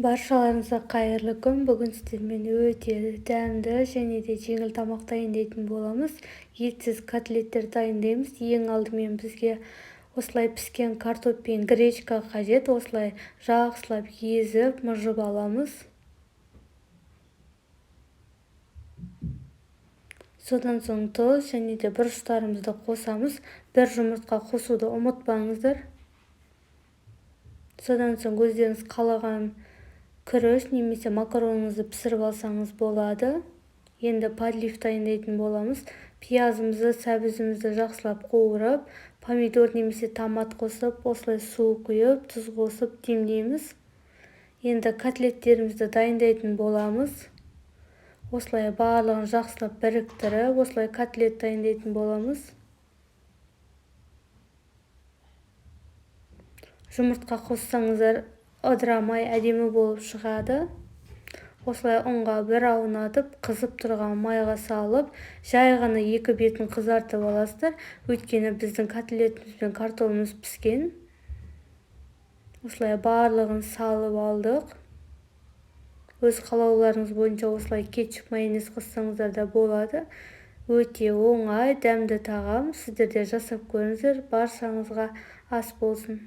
Баршаларыңызға қайырлы күн. Бүгін сіздермен өте дәмді және де жеңіл тамақ дайындайтын боламыз. Етсіз котлеттер дайындаймыз. Ең алдымен бізге осылай піскен картоп пен гречка қажет. Осылай жақсылап езіп, мыжып аламыз. Содан соң тұз және де бұрыштарымызды қосамыз. Бір жұмыртқа қосуды ұмытпаңыздар. Содан соң өздеріңіз қалаған күріш немесе макароныңызды пісіріп алсаңыз болады. Енді подлив дайындайтын боламыз. Пиязымызды, сәбізімізді жақсылап қуырып, помидор немесе томат қосып, осылай су құйып, тұз қосып демдейміз. Енді котлеттерімізді дайындайтын боламыз. Осылай барлығын жақсылап біріктіріп, осылай котлет дайындайтын боламыз. Жұмыртқа қоссаңыздар ыдырамай әдемі болып шығады. Осылай ұнға бір аунатып, қызып тұрған майға салып, жай ғана екі бетін қызартып аласыздар. Өйткені біздің котлетіміз бен картопымыз піскен. Осылай барлығын салып алдық. Өз қалауларыңыз бойынша осылай кетчуп, майонез қоссаңыздар да болады. Өте оңай, дәмді тағам. Сіздер де жасап көріңіздер. Баршаңызға ас болсын.